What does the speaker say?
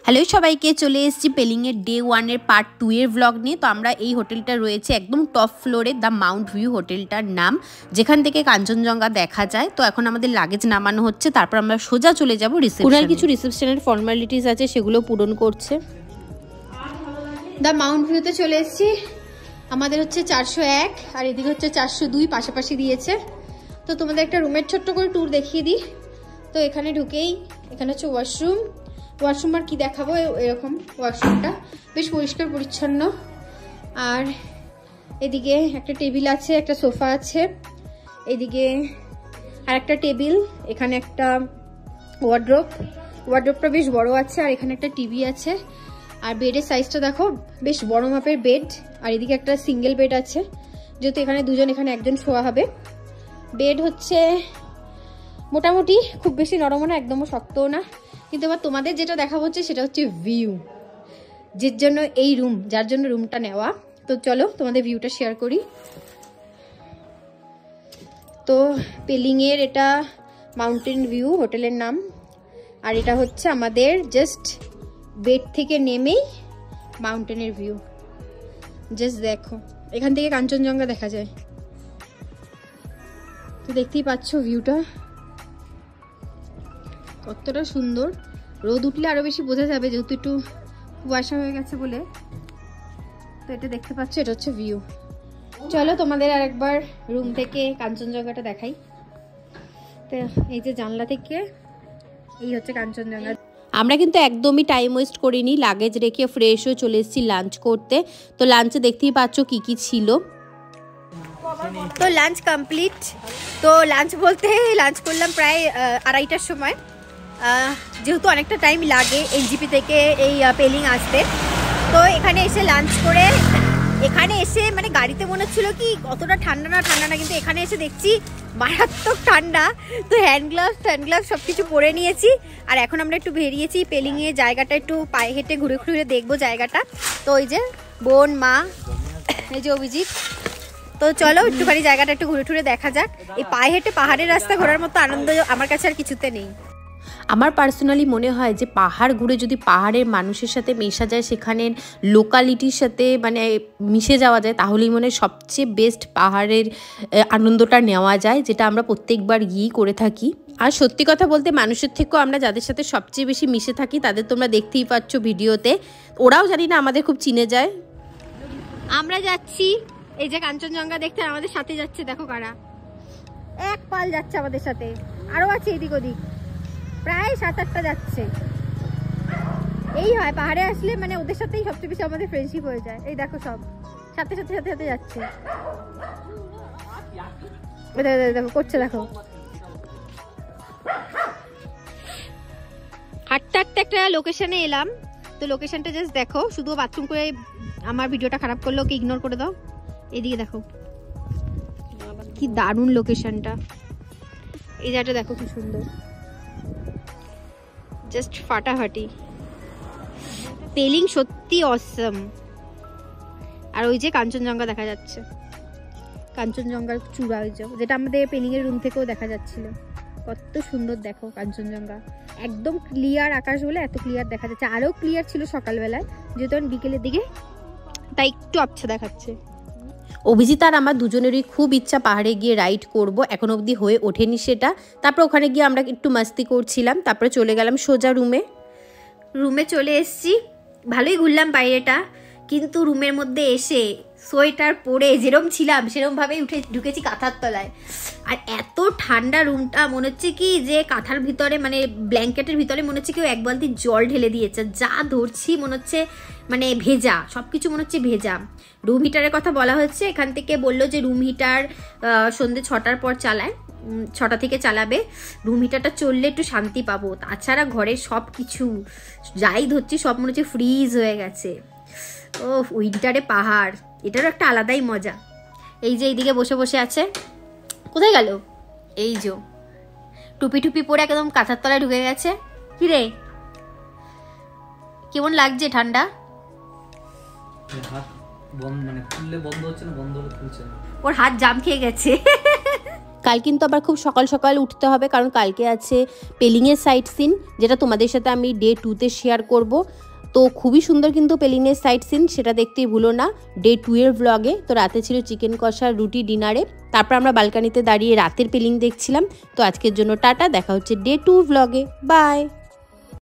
Hello সবাইকে, চলে এসেছি পেলিংয়ের ডে 1 এর পার্ট 2 এর ব্লগ নিয়ে। তো আমরা এই হোটেলটা রয়েছে একদম টপ ফ্লোরে, দ্য মাউন্ট ভিউ হোটেলটার নাম, যেখান থেকে কাঞ্চনজঙ্ঘা দেখা যায়। তো এখন আমাদের লাগেজ নামানো হচ্ছে, তারপর আমরা সোজা চলে যাব রিসেপশনে। কিছু রিসেপশনের ফর্মালিটিস আছে, সেগুলো পূরণ করছে। দ্য মাউন্ট ভিউতে চলে এসেছি। আমাদের হচ্ছে 401 আর এদিকে হচ্ছে 402 পাশাপাশি দিয়েছে। তো তোমাদের একটা রুমের ছোট্ট করে ট্যুর দেখিয়ে দিই। তো এখানে ঢুকেই এখানে হচ্ছে ওয়াশরুম আর কি দেখাবো, এরকম ওয়াশরুমটা বেশ পরিষ্কার পরিচ্ছন্ন। আর এদিকে একটা টেবিল আছে, একটা সোফা আছে, এদিকে আর একটা টেবিল, এখানে একটা ওয়ার্ড্রোবটা বেশ বড় আছে, আর এখানে একটা টিভি আছে। আর বেডের সাইজটা দেখো, বেশ বড় মাপের বেড। আর এদিকে একটা সিঙ্গেল বেড আছে, যেহেতু এখানে দুজন, এখানে একজন শোয়া হবে। বেড হচ্ছে মোটামুটি, খুব বেশি নরমও না, একদমও শক্তও না। কিন্তু এবার তোমাদের যেটা দেখা হচ্ছে সেটা হচ্ছে ভিউ, যার জন্য রুমটা নেওয়া। তো চলো তোমাদের ভিউটা শেয়ার করি। তো পেলিংয়ের এটা মাউন্টেন ভিউ হোটেলের নাম। আর এটা হচ্ছে আমাদের জাস্ট বেড থেকে নেমেই মাউন্টেনের ভিউ। জাস্ট দেখো, এখান থেকে কাঞ্চনজঙ্ঘা দেখা যায়। তো দেখতেই পাচ্ছ ভিউটা কতটা সুন্দর। রোদ উঠলে আরো বেশি বোঝা যাবে, যেহেতু একটু কুয়াশা হয়ে গেছে বলে। তো এটা দেখতে পাচ্ছ, এটা হচ্ছে ভিউ। চলো তোমাদের আরেকবার রুম থেকে কাঞ্চনজঙ্ঘাটা দেখাই। তো এই যে জানলা থেকে এই হচ্ছে কাঞ্চনজঙ্ঘা। আমরা কিন্তু একদমই টাইম ওয়েস্ট করিনি, লাগেজ রেখে ফ্রেশ হয়ে চলে এসেছি লাঞ্চ করতে। তো লাঞ্চে দেখতেই পাচ্ছ কি কি ছিল। তো লাঞ্চ কমপ্লিট। তো লাঞ্চ করলাম প্রায় 2:30টার সময়, যেহেতু অনেকটা টাইম লাগে এনজিপি থেকে এই পেলিং আসতে। তো এখানে এসে লাঞ্চ করে, এখানে এসে মানে গাড়িতে মনে হচ্ছিল কি অতটা ঠান্ডা না, কিন্তু এখানে এসে দেখছি মারাত্মক ঠান্ডা। তো হ্যান্ড গ্লাভস সব কিছু পরে নিয়েছি। আর এখন আমরা একটু বেরিয়েছি পেলিংয়ে, জায়গাটা একটু পায়ে হেঁটে ঘুরে দেখবো জায়গাটা। তো ওই যে বোন, মা, এই যে অভিজিৎ। তো চলো একটুখানি জায়গাটা একটু ঘুরে দেখা যাক। এই পায়ে হেঁটে পাহাড়ের রাস্তা ঘোরার মতো আনন্দ আমার কাছে আর কিছুতে নেই। আমার পার্সোনালি মনে হয় যে পাহাড় ঘুরে যদি পাহাড়ের মানুষের সাথে মেশা যায়, সেখানের লোকালিটির সাথে মানে মিশে যাওয়া যায়, তাহলেই মনে হয় সবচেয়ে বেস্ট পাহাড়ের আনন্দটা নেওয়া যায়, যেটা আমরা প্রত্যেকবার গিয়েই করে থাকি। আর সত্যি কথা বলতে, মানুষের থেকেও আমরা যাদের সাথে সবচেয়ে বেশি মিশে থাকি তাদের তোমরা দেখতেই পাচ্ছ ভিডিওতে। ওরাও জানি না আমাদের খুব চিনে যায়। আমরা যাচ্ছি এই যে কাঞ্চনজঙ্ঘা দেখতে, আমাদের সাথে যাচ্ছে দেখো কারা। এক পাল যাচ্ছে আমাদের সাথে, আরো আছে এদিক ওদিক, প্রায় 7-8টা যাচ্ছে। এই হয় পাহাড়ে আসলে, মানে ওদের সাথেই সবচেয়ে বেশি আমাদের ফ্রেন্ডশিপ হয়ে যায়। এই দেখো সব সাথে যাচ্ছে। দেখো করছে, দেখো হাঁটতে একটা লোকেশনে এলাম। তো লোকেশনটা জাস্ট দেখো, শুধু বাথরুম করে আমার ভিডিওটা খারাপ করলে ওকে ইগনোর করে দাও। এদিকে দেখো কি দারুণ লোকেশনটা, এই জায়গাটা দেখো কি সুন্দর, জাস্ট ফাটাফাটি। পেলিং সত্যি অসম। আর ওই যে কাঞ্চনজঙ্ঘা দেখা যাচ্ছে, কাঞ্চনজঙ্ঘার চূড়া, ওই যেটা আমাদের পেলিং এর রুম থেকেও দেখা যাচ্ছিল। কত সুন্দর দেখো কাঞ্চনজঙ্ঘা, একদম ক্লিয়ার আকাশ বলে এত ক্লিয়ার দেখা যাচ্ছে। আরো ক্লিয়ার ছিল সকালবেলায়, যেহেতু বিকেলের দিকে, তাই একটু আবছা দেখাচ্ছে। অভিজিৎ আর আমার দুজনেরই খুব ইচ্ছা পাহাড়ে গিয়ে রাইড করব, এখন অবধি হয়ে ওঠেনি সেটা। তারপর ওখানে গিয়ে আমরা একটু মাস্তি করছিলাম, তারপরে চলে গেলাম সোজা রুমে চলে এসেছি। ভালোই ঘুরলাম বাইরেটা, কিন্তু রুমের মধ্যে এসে সোয়েটার পরে যেরকম ছিলাম সেরকমভাবেই ঢুকেছি কাঁথার তলায়। আর এত ঠান্ডা রুমটা, মনে হচ্ছে কি যে কাঁথার ভিতরে মানে ব্ল্যাঙ্কেটের ভিতরে মনে হচ্ছে কেউ 1 বালতি জল ঢেলে দিয়েছে। যা ধরছি মনে হচ্ছে মানে ভেজা, সব কিছু মনে হচ্ছে ভেজা। রুম হিটারের কথা বলা হচ্ছে, এখান থেকে বললো যে রুম হিটার সন্ধ্যে 6টার পর চালায়, 6টা থেকে চালাবে। রুম হিটারটা চললে একটু শান্তি পাবো, তাছাড়া ঘরের সব কিছু যাই ধরছি সব মনে হচ্ছে ফ্রিজ হয়ে গেছে। ও উইন্টারে পাহাড়, এটারও একটা আলাদাই মজা। এই যে এইদিকে বসে আছে, কোথায় গেল? এই যে টুপি পরে একদম কাঁথার তলায় ঢুকে গেছে। কি রে, কেমন লাগছে ঠান্ডা? ওর হাত জাম খেয়ে গেছে। কাল কিন্তু আবার খুব সকাল সকাল উঠতে হবে, কারণ কালকে আছে পেলিংয়ের সাইট সিন, যেটা তোমাদের সাথে আমি ডে 2-তে শেয়ার করব। তো খুবই সুন্দর কিন্তু পেলিংয়ের সাইট সিন, সেটা দেখতেই ভুলো না ডে 2-এর ব্লগে। তো রাতে ছিল চিকেন কষা, রুটি ডিনারে, তারপর আমরা বালকানিতে দাঁড়িয়ে রাতের পেলিং দেখছিলাম। তো আজকের জন্য টাটা, দেখা হচ্ছে ডে 2 ব্লগে, বাই।